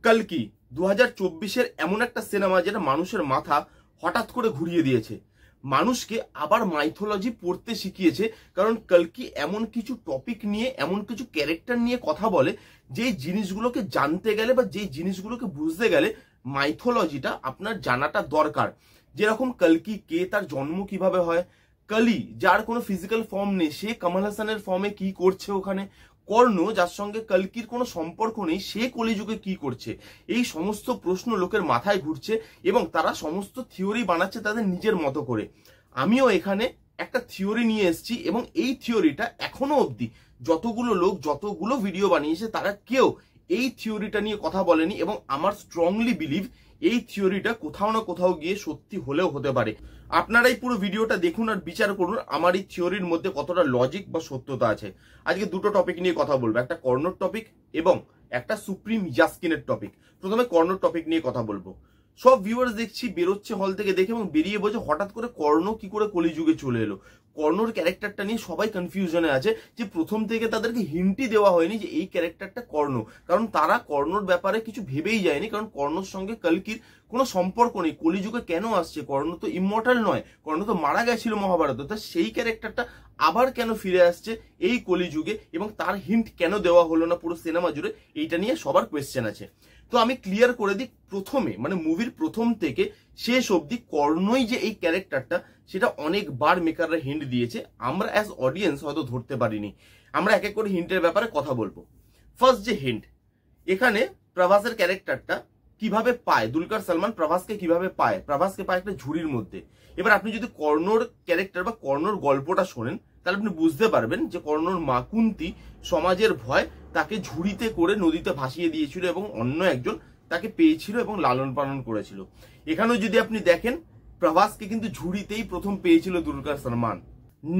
কল্কি 2024-এর এমন একটা সিনেমা যেটা মানুষের মাথা হঠাৎ করে ঘুরিয়ে দিয়েছে, মানুষকে আবার মাইথোলজি পড়তে শিখিয়েছে। কারণ কল্কি এমন কিছু টপিক নিয়ে, এমন কিছু ক্যারেক্টার নিয়ে কথা বলে, যেই জিনিসগুলোকে জানতে গেলে বা যেই জিনিসগুলোকে বুঝতে গেলে মাইথোলজিটা আপনার জানাটা দরকার। যেরকম কল্কি কে, তার জন্ম কিভাবে হয়, কলি যার কোনো ফিজিক্যাল ফর্ম নেই সে কমল হাসানের ফর্মে কি করছে ওখানে, কর্ণ যার সঙ্গে কল্কির কোনো সম্পর্ক নেই সে কলিযুগে কি করছে, এই সমস্ত প্রশ্ন লোকের মাথায় ঘুরছে এবং তারা সমস্ত থিওরি বানাচ্ছে তাদের নিজের মতো করে। আমিও এখানে একটা থিওরি নিয়ে এসেছি এবং এই থিওরিটা এখনো অবধি যতগুলো লোক যতগুলো ভিডিও বানিয়েছে তারা কেউ এই থিওরিটা নিয়ে কথা বলেনি এবং আমার স্ট্রংলি বিলিভ এই থিওরিটা কোথাও না কোথাও গিয়ে সত্যি হলেও হতে পারে। আপনারাই পুরো ভিডিওটা দেখুন আর বিচার করুন আমার এই থিওরির মধ্যে কতটা লজিক বা সত্যতা আছে। আজকে দুটো টপিক নিয়ে কথা বলবো, একটা কর্ণর টপিক এবং একটা সুপ্রিম ইয়াস্কিনের টপিক। প্রথমে কর্ণর টপিক নিয়ে কথা বলবো। সব ভিউয়ার্স দেখছি বেরোচ্ছে হল থেকে দেখে এবং বেরিয়ে বলছে হঠাৎ করে কর্ণ কি করে কলিযুগে চলে এলো। কর্ণর ক্যারেক্টারটা নিয়ে সবাই কনফিউশনে আছে যে প্রথম থেকে তাদেরকে হিন্টই দেওয়া হয়নি যে এই ক্যারেক্টারটা কর্ণ, কারণ তারা কর্ণর ব্যাপারে কিছু ভেবেই যায়নি। কারণ কর্ণর সঙ্গে কল্কির কোনো সম্পর্ক নেই, কলিযুগে কেন আসছে, কর্ণ তো ইমমর্টাল নয়, কর্ণ তো মারা গেছিল মহাভারতে, তা সেই ক্যারেক্টারটা আবার কেন ফিরে আসছে এই কলিযুগে এবং তার হিন্ট কেন দেওয়া হলো না পুরো সিনেমা জুড়ে, এইটা নিয়ে সবার কোয়েশ্চেন আছে। তো আমি ক্লিয়ার করে দিই, প্রথমে মানে মুভির প্রথম থেকে শেষ অবধি কর্ণই যে এই ক্যারেক্টারটা সেটা অনেকবার মেকাররা হিন্ট দিয়েছে, আমরা অ্যাজ অডিয়েন্স হয়তো ধরতে পারিনি। আমরা এক এক করে হিন্টের ব্যাপারে কথা বলবো। ফার্স্ট যে হিন্ট, এখানে প্রভাসের ক্যারেক্টারটা কিভাবে পায়, দুলকার সালমান প্রভাসকে কিভাবে পায়, প্রভাসকে পায় একটা ঝুড়ির মধ্যে। এবার আপনি যদি কর্ণর ক্যারেক্টার বা কর্ণর গল্পটা শোনেন তাহলে আপনি বুঝতে পারবেন যে কর্ণর মা কুন্তী সমাজের ভয় তাকে ঝুড়িতে করে নদীতে ভাসিয়ে দিয়েছিল এবং অন্য একজন তাকে পেয়েছিল এবং লালন পালন করেছিল। এখানেও যদি আপনি দেখেন প্রভাসকে কিন্তু ঝুড়িতেই প্রথম পেয়েছিল দুলকার সালমান।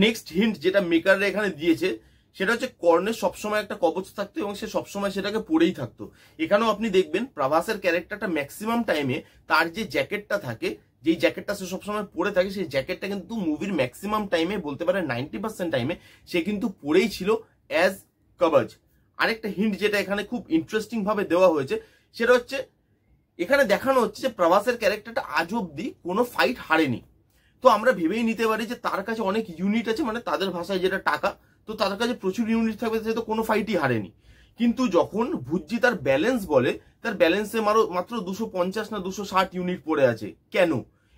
নেক্সট হিন্ট যেটা মেকাররা এখানে দিয়েছে সেটা হচ্ছে কর্ণের সবসময় একটা কবচ থাকতো এবং সে সবসময় সেটাকে পরেই থাকতো। এখানেও আপনি দেখবেন প্রভাসের ক্যারেক্টারটা ম্যাক্সিমাম টাইমে তার যে জ্যাকেটটা থাকে, যেই জ্যাকেটটা সে সবসময় পরে থাকে, সেই জ্যাকেটটা কিন্তু মুভির ম্যাক্সিমাম টাইমে বলতে পারে 90% টাইমে সে কিন্তু পরেই ছিল অ্যাজ কবচ। আরেকটা হিন্ট যেটা এখানে খুব ইন্টারেস্টিং ভাবে দেওয়া হয়েছে সেটা হচ্ছে এখানে দেখানো হচ্ছে যে প্রভাসের ক্যারেক্টারটা আজ অব্দি কোনো ফাইট হারেনি। তো আমরা ভেবেই নিতে পারি যে তার কাছে অনেক ইউনিট আছে, মানে তাদের ভাষায় যেটা টাকা, তো তার কাছে প্রচুর ইউনিট থাকবে, সে তো কোনো ফাইটই হারেনি। কিন্তু যখন ভুজ্জি তার ব্যালেন্স বলে, তার ব্যালেন্সে মাত্র 250 না 260 ইউনিট পড়ে আছে। কেন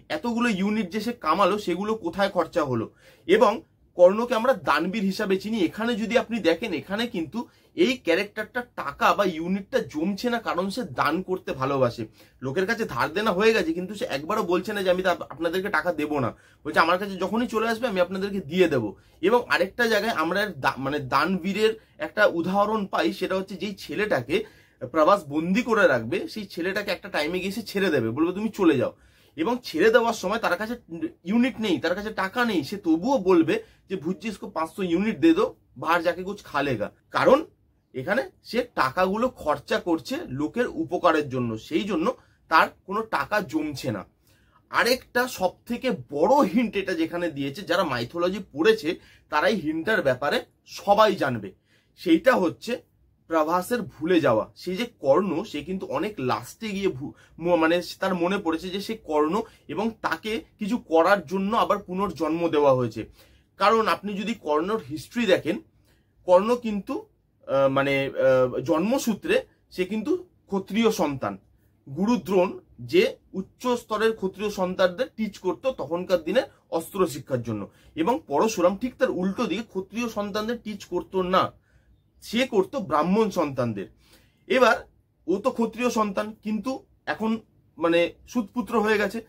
এতগুলো ইউনিট যে সে কামালো সেগুলো কোথায় খরচা হলো? এবং কর্ণকে আমরা দানবীর হিসাবে চিনি, এখানে যদি আপনি দেখেন এখানে কিন্তু এই ক্যারেক্টারটা টাকা বা ইউনিটটা জমছে না, কারণ সে দান করতে ভালোবাসে। লোকের কাছে ধার দেনা হয়ে গেছে কিন্তু সে একবারও বলছে না যে আমি আপনাদেরকে টাকা দেবো না, বলছে আমার কাছে যখনই চলে আসবে আমি আপনাদেরকে দিয়ে দেবো। এবং আরেকটা জায়গায় আমরা মানে দানবীরের একটা উদাহরণ পাই, সেটা হচ্ছে যেই ছেলেটাকে প্রভাস বন্দি করে রাখবে সেই ছেলেটাকে একটা টাইমে গিয়ে সে ছেড়ে দেবে, বলবে তুমি চলে যাও, এবং ছেড়ে দেওয়ার সময় তার কাছে ইউনিট নেই, তার কাছে টাকা নেই, সে তবুও বলবে যে ভুজ্জি इसको 500 ইউনিট দে দো, বাহার যাকে কুছ খা লেগা। কারণ এখানে সে টাকাগুলো খরচা করছে লোকের উপকারের জন্য, সেই জন্য তার কোনো টাকা জমছে না। আরেকটা সব থেকে বড় হিন্ট এটা যেখানে দিয়েছে, যারা মাইথোলজি পড়েছে তারাই হিন্টার ব্যাপারে সবাই জানবে, সেইটা হচ্ছে প্রভাসের ভুলে যাওয়া। সে যে কর্ণ সে কিন্তু অনেক লাস্টে গিয়ে মানে তার মনে পড়েছে যে সে কর্ণ এবং তাকে কিছু করার জন্য আবার পুনর্জন্ম দেওয়া হয়েছে। কারণ আপনি যদি কর্ণর হিস্ট্রি দেখেন, কর্ণ কিন্তু মানে জন্মসূত্রে সে কিন্তু ক্ষত্রিয় সন্তান। গুরু দ্রোণ যে উচ্চ স্তরের ক্ষত্রিয় সন্তানদের টিচ করতো তখনকার দিনে অস্ত্র শিক্ষার জন্য, এবং পরশুরাম ঠিক তার উল্টো দিকে ক্ষত্রিয় সন্তানদের টিচ করতো না, সে করতো ব্রাহ্মণ সন্তানদের। এবার ও তো ক্ষত্রিয় সন্তান কিন্তু এখন মানে সুতপুত্র হয়ে গেছে,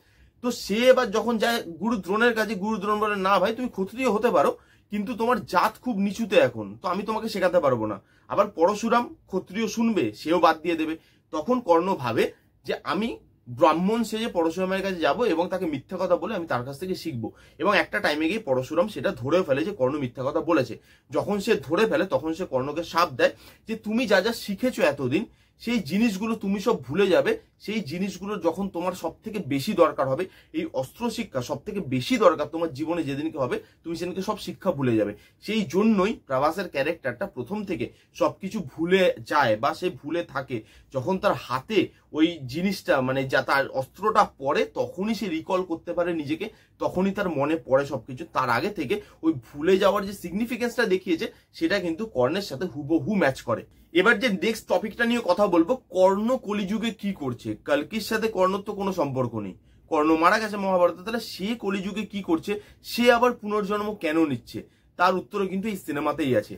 তো সে এবার যখন যায় গুরু দ্রোণের কাছে, গুরু দ্রোণ বলে না ভাই তুমি ক্ষত্রিয় হতে পারো কিন্তু তোমার জাত খুব নিচুতে এখন, তো আমি তোমাকে শেখাতে পারবো না। আবার পরশুরাম ক্ষত্রিয় শুনবে, সেও বাদ দিয়ে দেবে। তখন কর্ণ ভাবে যে আমি ব্রাহ্মণ সেজে পরশুরামের কাছে যাব এবং তাকে মিথ্যা কথা বলে আমি তার কাছ থেকে শিখবো। এবং একটা টাইমে গিয়ে পরশুরাম সেটা ধরে ফেলে যে কর্ণ মিথ্যা কথা বলেছে। যখন সে ধরে ফেলে তখন সে কর্ণকে শাপ দেয় যে তুমি যা যা শিখেছো এতদিন সেই জিনিসগুলো তুমি সব ভুলে যাবে। সেই জিনিসগুলো যখন তোমার সব থেকে বেশি দরকার হবে, এই অস্ত্র শিক্ষা সব থেকে বেশি দরকার তোমার জীবনে যেদিনকে হবে, তুমি সেদিনকে সব শিক্ষা ভুলে যাবে। সেই জন্যই প্রভাসের ক্যারেক্টারটা প্রথম থেকে সবকিছু ভুলে যায় বা সে ভুলে থাকে। যখন তার হাতে ওই জিনিসটা মানে যা তার অস্ত্রটা পড়ে, তখনই সে রিকল করতে পারে নিজেকে, তখনই তার মনে পড়ে সবকিছু। তার আগে থেকে ওই ভুলে যাওয়ার যে সিগনিফিকেন্সটা দেখিয়েছে সেটা কিন্তু কর্ণের সাথে হুবহু ম্যাচ করে। এবার যে নেক্সট টপিকটা নিয়ে কথা বলবো, কর্ণ কলিযুগে কি করছে। কালকির সাথে কর্ণর তো কোনো সম্পর্ক নেই, কর্ণ মারা গেছে মহাভারতে, তাহলে সে কলিযুগে কি করছে, সে আবার পুনর্জন্ম কেন নিচ্ছে, তার উত্তরও কিন্তু এই সিনেমাতেই আছে।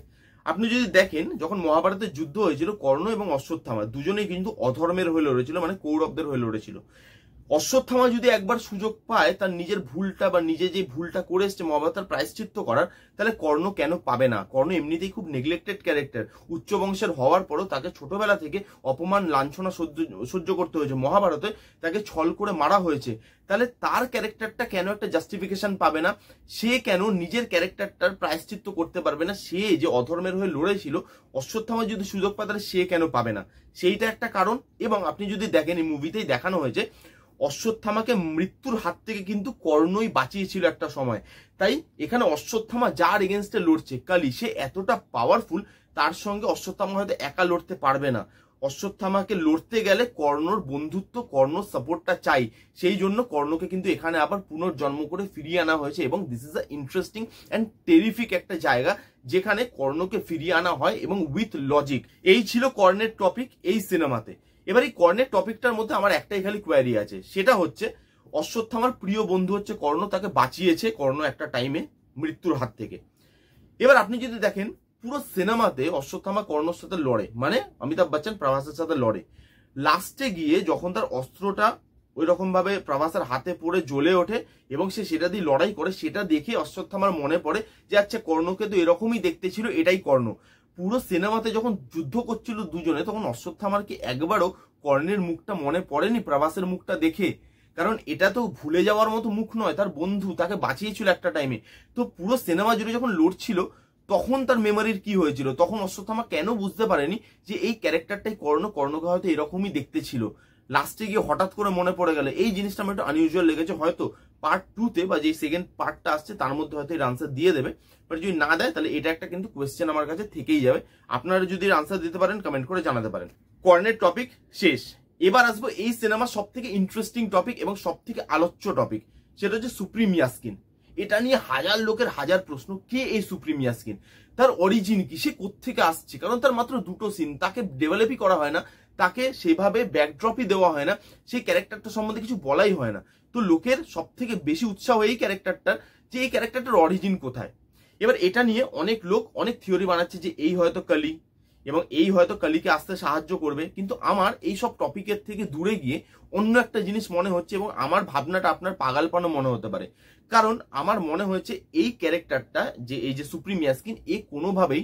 আপনি যদি দেখেন, যখন মহাভারতের যুদ্ধ হয়েছিল, কর্ণ এবং অশ্বত্থামা দুজনেই কিন্তু অধর্মের হয়ে লড়েছিল, মানে কৌরবদের হয়ে লড়েছিল। অশ্বত্থামা যদি একবার সুযোগ পায় তার নিজের ভুলটা বা নিজে যে ভুলটা করে এসছে মহাভারতের প্রায়শ্চিত্ত করার, তাহলে কর্ণ কেন পাবে না? কর্ণ এমনিতেই খুব নেগলেক্টেড ক্যারেক্টার, উচ্চ বংশের হওয়ার পরও তাকে ছোটবেলা থেকে অপমান লাঞ্ছনা সহ্য করতে হয়েছে, মহাভারতে তাকে ছল করে মারা হয়েছে। তাহলে তার ক্যারেক্টারটা কেন একটা জাস্টিফিকেশন পাবে না? সে কেন নিজের ক্যারেক্টারটার প্রায়শ্চিত্ত করতে পারবে না? সে যে অধর্মের হয়ে লড়েছিল, অশ্বত্থামা যদি সুযোগ পায় তাহলে সে কেন পাবে না? সেইটা একটা কারণ। এবং আপনি যদি দেখেন, এই মুভিতেই দেখানো হয়েছে অশ্বত্থামাকে মৃত্যুর হাত থেকে কিন্তু কর্ণই বাঁচিয়েছিল একটা সময়। তাই এখানে অশ্বত্থামা যার এগেনস্টে লড়ছে, কালী, সে এতটা পাওয়ারফুল, তার সঙ্গে অশ্বত্থামা হয়তো একা লড়তে পারবে না। অশ্বত্থামাকে লড়তে গেলে কর্ণর বন্ধুত্ব, কর্ণর সাপোর্টটা চাই। সেই জন্য কর্ণকে কিন্তু এখানে আবার পুনর্জন্ম করে ফিরিয়ে আনা হয়েছে। এবং this is a interesting and terrific একটা জায়গা যেখানে কর্ণকে ফিরিয়ে আনা হয় এবং উইথ লজিক। এই ছিল কর্ণের টপিক এই সিনেমাতে। এবার এই কর্ণের টপিকটার মধ্যে আমার একটাই খালি কোয়ারি আছে, সেটা হচ্ছে অশ্বত্থামার প্রিয় বন্ধু হচ্ছে কর্ণ, তাকে বাঁচিয়েছে কর্ণ একটা টাইমে মৃত্যুর হাত থেকে। এবার আপনি যদি দেখেন পুরো সিনেমাতে অশ্বত্থামা কর্ণর সাথে লড়ে, মানে অমিতাভ বচ্চন প্রভাসের সাথে লড়ে। লাস্টে গিয়ে যখন তার অস্ত্রটা ওই রকম ভাবে প্রভাসের হাতে পড়ে জ্বলে ওঠে এবং সে সেটা দিয়ে লড়াই করে, সেটা দেখে অশ্বত্থামার মনে পড়ে যে আচ্ছা, কর্ণকে তো এরকমই দেখতে ছিল, এটাই কর্ণ। পুরো সিনেমাতে যখন যুদ্ধ করছিল দুজনে, তখন অশ্বত্থামার কি একবারও কর্ণের মুখটা মনে পড়েনি প্রভাসের মুখটা দেখে? কারণ এটা তো ভুলে যাওয়ার মতো মুখ নয়, তার বন্ধু, তাকে বাঁচিয়েছিল একটা টাইমে। তো পুরো সিনেমা জুড়ে যখন লড়ছিল তখন তার মেমোরির কি হয়েছিল? তখন অশ্বত্থামা কেন বুঝতে পারেনি যে এই ক্যারেক্টারটাই কর্ণ, কর্ণকে হয়তো এরকমই দেখতে ছিল? লাস্টে গিয়ে হঠাৎ করে মনে পড়ে গেল, এই জিনিসটা আমার একটু আনইউজুয়াল লেগেছে। হয়তো পার্ট 2-তে বা যে সেকেন্ড পার্টটা আসছে তার মধ্যে হয়তো এর আনসার দিয়ে দেবে, বাট যদি না দেয় তাহলে এটা একটা কিন্তু কোয়েশ্চেন আমার কাছে থেকেই যাবে। আপনারা যদি এর আনসার দিতে পারেন কমেন্ট করে জানাতে পারেন। কর্ণের টপিক শেষ। এবার আসবো এই সিনেমার সব থেকে ইন্টারেস্টিং টপিক এবং সব থেকে আলোচ্য টপিক, সেটা হচ্ছে সুপ্রিম ইয়াস্কিন। এটা নিয়ে হাজার লোকের হাজার প্রশ্ন, কে এই সুপ্রিম ইয়াস্কিন, তার অরিজিন কি, সে কোত্থেকে আসছে? কারণ তার মাত্র 2টো সিন, তাকে ডেভেলপই করা হয় না, তাকে সেভাবে ব্যাকড্রপই দেওয়া হয় না, সেই ক্যারেক্টারটা সম্বন্ধে কিছু বলাই হয় না। তো লোকের সব থেকে বেশি উৎসাহ এই ক্যারেক্টারটার, যে এই ক্যারেক্টারটার অরিজিন কোথায়। এবার এটা নিয়ে অনেক লোক অনেক থিওরি বানাচ্ছে যে এই হয়তো কালী এবং এই হয়তো কালীকে আসতে সাহায্য করবে। কিন্তু আমার এই সব টপিকের থেকে দূরে গিয়ে অন্য একটা জিনিস মনে হচ্ছে, এবং আমার ভাবনাটা আপনার পাগালপানো মনে হতে পারে। কারণ আমার মনে হয়েছে এই ক্যারেক্টারটা, যে এই যে সুপ্রিম ইয়াস্কিন, এ কোনোভাবেই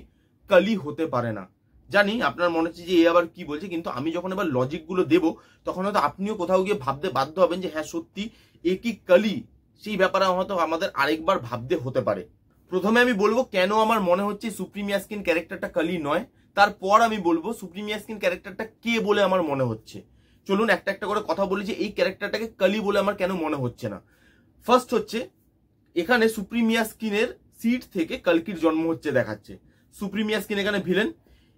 কালী হতে পারে না। জানি আপনার মনে হচ্ছে যে এ আবার কি বলছে, কিন্তু আমি যখন এবার লজিক গুলো দেবো তখন হয়তো আপনিও কোথাও গিয়ে ভাবতে বাধ্য হবেন যে হ্যাঁ সত্যি এ কি কালী, সেই ব্যাপারে হয়তো আমাদের আরেকবার ভাবতে হতে পারে। প্রথমে আমি বলবো কেন আমার মনে হচ্ছে সুপ্রিম ইয়াস্কিন ক্যারেক্টারটা কালী নয়, তারপর আমি বলবো সুপ্রিম ইয়াস্কিন ক্যারেক্টারটা কে বলে আমার মনে হচ্ছে। চলুন একটা একটা করে কথা বলি যে এই ক্যারেক্টারটাকে কালী বলে আমার কেন মনে হচ্ছে না। ফার্স্ট হচ্ছে, এখানে সুপ্রিম ইয়াস্কিনের সিট থেকে কালকির জন্ম হচ্ছে দেখাচ্ছে। সুপ্রিম ইয়াস্কিন এখানে ভিলেন,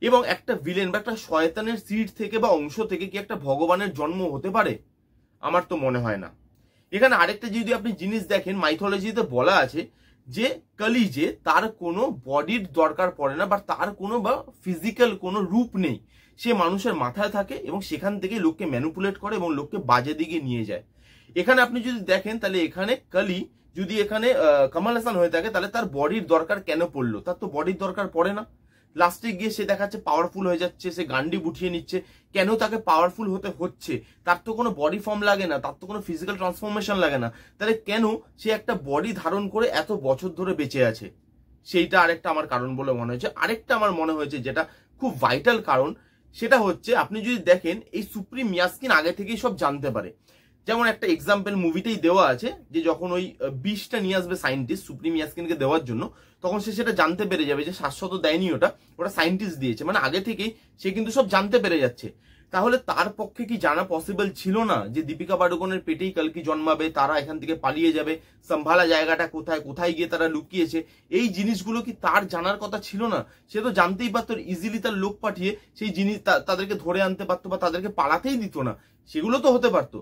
এবং একটা ভিলেন বা একটা শয়তানের সিট থেকে বা অংশ থেকে কি একটা ভগবানের জন্ম হতে পারে? আমার তো মনে হয় না। এখানে আরেকটা যদি আপনি জিনিস দেখেন, মাইথোলজিতে বলা আছে যে কালী, যে তার কোনো বডির দরকার পড়ে না, বা তার কোনো বা ফিজিক্যাল কোনো রূপ নেই, সে মানুষের মাথায় থাকে এবং সেখান থেকে লোককে ম্যানিপুলেট করে এবং লোককে বাজে দিকে নিয়ে যায়। এখানে আপনি যদি দেখেন তাহলে এখানে কালী যদি এখানে কামাল হাসান হয়ে থাকে, তাহলে তার বডির দরকার কেন পড়লো? তার তো বডির দরকার পড়ে না। লাস্টে গিয়ে সে দেখাচ্ছে পাওয়ারফুল হয়ে যাচ্ছে, সে গান্ডি বুঠিয়ে নিচ্ছে, কেন তাকে পাওয়ারফুল হতে হচ্ছে? তার তো কোনো বডি ফর্ম লাগে না, তার তো কোনো ফিজিক্যাল ট্রান্সফরমেশন লাগে না, তাহলে কেন সে একটা বডি ধারণ করে এত বছর ধরে বেঁচে আছে? সেইটা আরেকটা আমার কারণ বলে মনে হয়েছে। আরেকটা আমার মনে হয়েছে যেটা খুব ভাইটাল কারণ, সেটা হচ্ছে আপনি যদি দেখেন এই সুপ্রিম ইয়াস্কিন আগে থেকেই সব জানতে পারে। যেমন একটা এক্সাম্পল মুভিতেই দেওয়া আছে যে যখন ওই বিষটা নিয়ে আসবে সায়েন্টিস্ট সুপ্রিম ইয়াস্কিনকে দেওয়ার জন্য, তখন সে সেটা জানতে পেরে যাবে যে শাশ্বত দেয়নি, ওটা সায়েন্টিস্ট দিয়েছে। মানে আগে থেকেই সে কিন্তু সব জানতে পেরে যাচ্ছে। তাহলে তার পক্ষে কি জানা পসিবল ছিল না যে দীপিকা পাডুকোনের পেটেই কালকি জন্মাবে, তারা এখান থেকে পালিয়ে যাবে, সম্ভালা জায়গাটা কোথায়, কোথায় গিয়ে তারা লুকিয়েছে, এই জিনিসগুলো কি তার জানার কথা ছিল না? সে তো জানতেই পারতো, ইজিলি তার লোক পাঠিয়ে সেই জিনিস তাদেরকে ধরে আনতে পারতো বা তাদেরকে পালাতেই দিত না, সেগুলো তো হতে পারতো।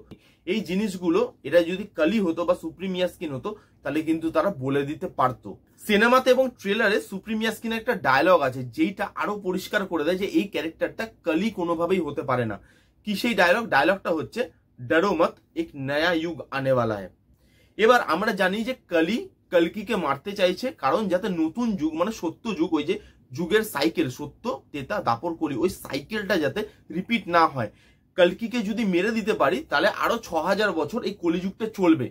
এই জিনিসগুলো এটা যদি কালি হতো বা সুপ্রিম ইয়াস্কিন হতো তাহলে কিন্তু তারা বলে দিতে পারতো। সিনেমাতে এবং ট্রেলারে সুপ্রিম ইয়াস্কিনের একটা ডায়লগ আছে যেইটা আরো পরিষ্কার করে দেয় যে এই ক্যারেক্টারটা কালি কোনোভাবেই হতে পারে না। কি সেই ডায়লগটা হচ্ছে, ডরো মত, এক নয়া যুগ আনে ওয়ালা হ্যায়। এবার আমরা জানি যে কলকিকে মারতে চাইছে কারণ যাতে নতুন যুগ মানে সত্য যুগ, ওই যে যুগের সাইকেল, সত্য তেতা দাপর কলি, ওই সাইকেলটা যাতে রিপিট না হয়। কলকিকে যদি মেরে দিতে পারি তাহলে আরো 6000 বছর এই কলিযুগটা চলবে।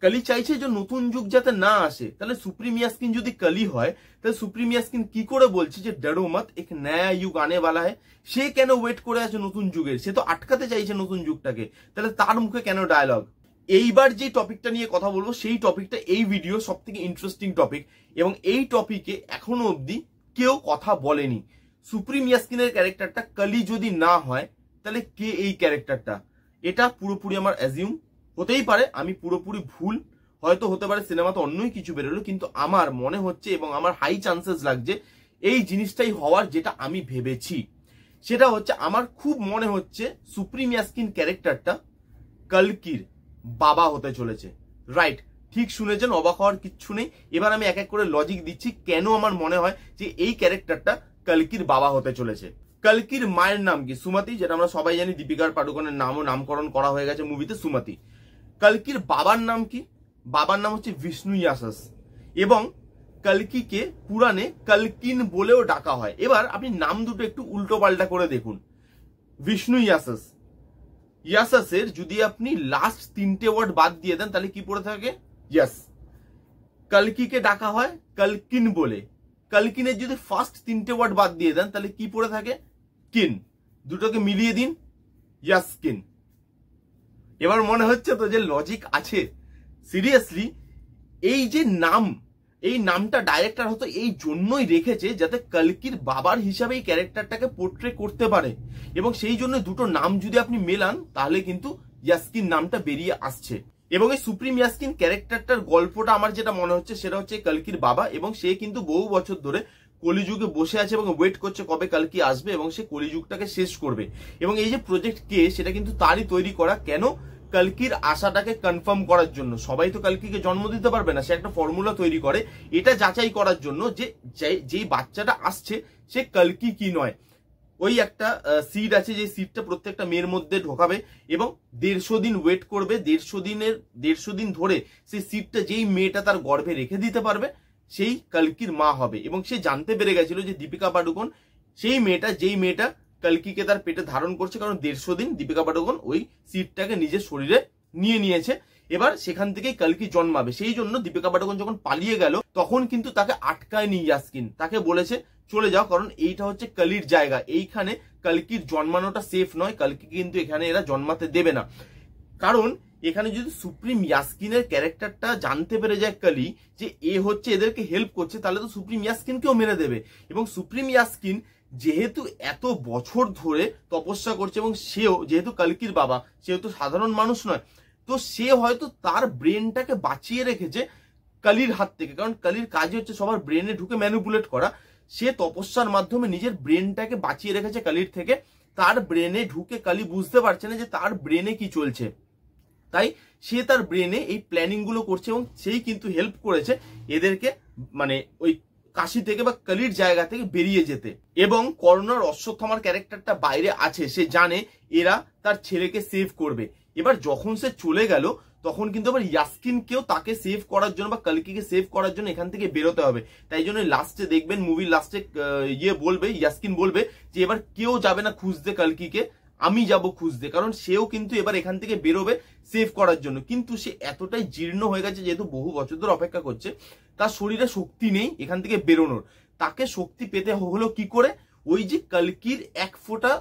কালি চাইছে যে নতুন যুগ যাতে না আসে। তাহলে সুপ্রিম ইয়াস্কিন যদি কালি হয় তাহলে সুপ্রিম ইয়াস্কিন কি করে বলছে যে ডরো মত, এক নয়া যুগ আনে ওয়ালা হ্যায়? সে কেন ওয়েট করে আছে নতুন যুগের? সে তো আটকাতে চাইছে নতুন যুগটাকে, তাহলে তার মুখে কেন ডায়লগ? এইবার যে টপিকটা নিয়ে কথা বলবো সেই টপিকটা এই ভিডিও সব থেকে ইন্টারেস্টিং টপিক, এবং এই টপিকে এখনো অব্দি কেউ কথা বলেনি। সুপ্রিম ইয়াস্কিনের ক্যারেক্টারটা কালি যদি না হয় তাহলে কে এই ক্যারেক্টারটা? এটা পুরোপুরি আমার অ্যাজিউম, হতেই পারে আমি পুরোপুরি ভুল, হয়তো হতে পারে সিনেমাতে অন্যই কিছু বেরোলো, কিন্তু আমার মনে হচ্ছে এবং আমার হাই চান্সেস লাগছে এই জিনিসটাই হওয়ার যেটা আমি ভেবেছি। সেটা হচ্ছে, আমার খুব মনে হচ্ছে সুপ্রিম ইয়াস্কিন ক্যারেক্টারটা কলকির বাবা হতে চলেছে। রাইট, ঠিক শুনেছেন, অবাক হওয়ার কিচ্ছু নেই। এবার আমি এক এক করে লজিক দিচ্ছি কেন আমার মনে হয় যে এই ক্যারেক্টারটা কলকির বাবা হতে চলেছে। কলকির মায়ের নাম কি? সুমতি, যেটা আমরা সবাই জানি, দীপিকা পাডুকোনের নামকরণ করা হয়ে গেছে মুভিতে সুমতি। কলকির বাবার নাম কি? বাবার নাম হচ্ছে বিষ্ণু ইয়াসাস, এবং কলকিকে পুরাণে কলকিন বলেও ডাকা হয়। এবার আপনি নাম দুটো একটু উল্টো পাল্টা করে দেখুন। বিষ্ণু ইয়াসাস, ইয়াসাসের যদি আপনি লাস্ট 3টে ওয়ার্ড বাদ দিয়ে দেন তাহলে কি পড়ে থাকে? ইয়াস। কলকিকে ডাকা হয় কলকিন বলে, কলকিনের যদি ফার্স্ট 3টে ওয়ার্ড বাদ দিয়ে দেন তাহলে কি পড়ে থাকে? কিন। দুটোকে মিলিয়ে দিন, ইয়াস্কিন। এবার মনে হচ্ছে তো যে লজিক আছে? সিরিয়াসলি, এই যে নাম, এই নামটা ডাইরেক্টর হয়তো এই জন্যই রেখেছে যাতে কলকির বাবার হিসাবে এই ক্যারেক্টারটাকে পোর্ট্রে করতে পারে, এবং সেই জন্য দুটো নাম যদি আপনি মেলান তাহলে কিন্তু ইয়াস্কিন নামটা বেরিয়ে আসছে। এবং এই সুপ্রিম ইয়াস্কিন ক্যারেক্টারটার গল্পটা আমার যেটা মনে হচ্ছে সেটা হচ্ছে কলকির বাবা, এবং সে কিন্তু বহু বছর ধরে কলিযুগে বসে আছে এবং ওয়েট করছে কবে কলকি আসবে এবং সে কলিযুগটাকে শেষ করবে। এবং এই যে প্রজেক্ট কে, সেটা কিন্তু তারই তৈরি করা। কেন? কলকির আশাটাকে কনফার্ম করার জন্য। সবাই তো কলকিকে জন্ম দিতে পারবে না, সে একটা ফর্মুলা তৈরি করে এটা যাচাই করার জন্য যে যেই বাচ্চাটা আসছে সে কলকি কি নয়। ওই একটা সিড আছে, যে সিডটা প্রত্যেকটা মেয়ের মধ্যে ঢোকাবে এবং 150 দিন ওয়েট করবে। 150 দিন ধরে সেই সিডটা যেই মেয়েটা তার গর্ভে রেখে দিতে পারবে সেই কলকির মা হবে। এবং সে জানতে পেরে গেছিল যে দীপিকা পাডুকোন সেই মেয়েটা, যেই মেয়েটা কলকিকে তার পেটে ধারণ করছে, কারণ 150 দিন দীপিকা পাডুকোন ওই সিডটাকে নিজের শরীরে নিয়ে নিয়েছে। এবার সেখান থেকেই কলকি জন্মাবে। সেই জন্য দীপিকা পাডুকোন যখন পালিয়ে গেল তখন কিন্তু তাকে আটকায়নি ইয়াস্কিন, তাকে বলেছে চলে যাও, কারণ এইটা হচ্ছে কলির জায়গা, এইখানে কলকির জন্মানোটা সেফ নয়, কলকি কিন্তু এখানে এরা জন্মাতে দেবে না। কারণ এখানে যদি সুপ্রিম ইয়াস্কিনের ক্যারেক্টারটা জানতে পেরে যায় কলি যে এ হচ্ছে এদেরকে হেল্প করছে, তাহলে তো সুপ্রিম ইয়াস্কিনকেও মেরে দেবে। এবং সুপ্রিম ইয়াস্কিন যেহেতু এত বছর ধরে তপস্যা করছে এবং সেও যেহেতু কলকির বাবা, সেও তো সাধারণ মানুষ নয়, তো সে হয়তো তার ব্রেনটাকে বাঁচিয়ে রেখেছে কলির হাত থেকে, কারণ কলির কাজ হচ্ছে সবার ব্রেনে ঢুকে ম্যানিপুলেট করা। সে তপস্যার মাধ্যমে নিজের ব্রেনটাকে বাঁচিয়ে রেখেছে কলির থেকে। তার ব্রেনে ঢুকে কলি বুঝতে পারছে না যে তার ব্রেনে কি চলছে, তাই সে তার ব্রেনে এই প্ল্যানিং গুলো করছে এবং সেই কিন্তু হেল্প করেছে এদেরকে মানে ওই কাশি থেকে বা কলির জায়গা থেকে বেরিয়ে যেতে। এবং কর্ণর অশ্বত্থামার ক্যারেক্টারটা বাইরে আছে, সে জানে এরা তার ছেলেকে সেভ করবে। এবার যখন সে চলে গেল তখন কিন্তু আবার ইয়াস্কিনকেও তাকে সেভ করার জন্য বা কলকিকে সেভ করার জন্য এখান থেকে বেরোতে হবে। তাই জন্য লাস্টে দেখবেন, মুভির লাস্টে ইয়াস্কিন বলবে যে এবার কেউ যাবে না খুঁজতে কলকিকে, আমি যাব খুঁজতে, কারণ সেও কিন্তু এবার এখান থেকে বেরোবে সেভ করার জন্য। কিন্তু সে এতটাই জীর্ণ হয়ে গেছে, যেহেতু বহু বছর ধরে অপেক্ষা করছে, তার শরীরে শক্তি নেই এখান থেকে বেরোনোর। তাকে শক্তি পেতে হলো কি করে? ওই যে কলকির 1 ফোঁটা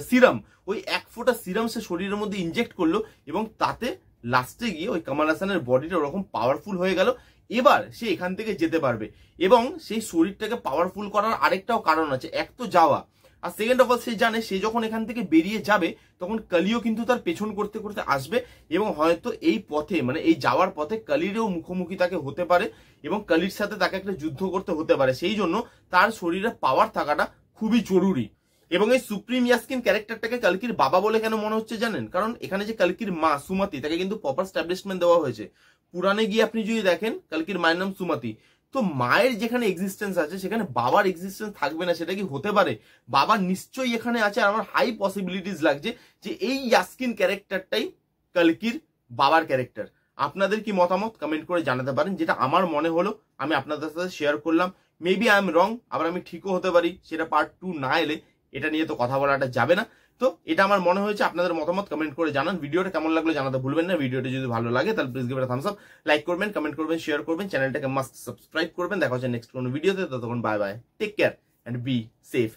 সিরাম, ওই 1 ফোঁটা সিরাম সে শরীরের মধ্যে ইনজেক্ট করলো এবং তাতে লাস্টে গিয়ে ওই কমল হাসানের বডিটা ওরকম পাওয়ারফুল হয়ে গেল। এবার সে এখান থেকে যেতে পারবে। এবং সেই শরীরটাকে পাওয়ারফুল করার আরেকটাও কারণ আছে, এক তো যাওয়া, আর সেকেন্ড অফ অল সে জানে সে যখন এখান থেকে বেরিয়ে যাবে তখন কালিও কিন্তু তার পেছন করতে করতে আসবে এবং হয়তো এই পথে মানে এই যাওয়ার পথে কালিরও মুখোমুখি তাকে হতে পারে এবং কালির সাথে তাকে একটা যুদ্ধ করতে হতে পারে। সেই জন্য তার শরীরে পাওয়ার থাকাটা খুবই জরুরি। এবং এই সুপ্রিম ইয়াস্কিন ক্যারেক্টারটাকে কালকির বাবা বলে কেন মনে হচ্ছে জানেন? কারণ এখানে যে কালকির মা সুমতি তাকে কিন্তু প্রপার স্ট্যাবলিশমেন্ট দেওয়া হয়েছে। পুরাণে গিয়ে আপনি যদি দেখেন কালকির মায়ের নাম সুমতি, তো মায়ের যেখানে এক্সিস্টেন্স আছে সেখানে বাবার এক্সিস্টেন্স থাকবে না, সেটা কি হতে পারে? বাবা নিশ্চয়ই এখানে আছে। আর আমার হাই পসিবিলিটিস লাগছে যে এই ইয়াস্কিন ক্যারেক্টারটাই কালকির বাবার ক্যারেক্টার। আপনাদের কি মতামত কমেন্ট করে জানাতে পারেন। যেটা আমার মনে হলো আমি আপনাদের সাথে শেয়ার করলাম। মেবি আই এম রং, আবার আমি ঠিকও হতে পারি, সেটা পার্ট 2 না এলে এটা নিয়ে তো কথা বলাটা যাবে না। তো এটা আমার মনে হয়েছে, আপনাদের মতামত কমেন্ট করে জানান। ভিডিওটা কেমন লাগলো জানাতে ভুলবেন না। ভিডিওটা যদি ভালো লাগে তাহলে please give it a Thums up, like করবেন, কমেন্ট করবেন, শেয়ার করবেন, চ্যানেলটাকে মাস্ট সাবস্ক্রাইব করবেন। দেখা হচ্ছে নেক্সট কোনো ভিডিওতে। ততক্ষণ bye bye, take care and be safe.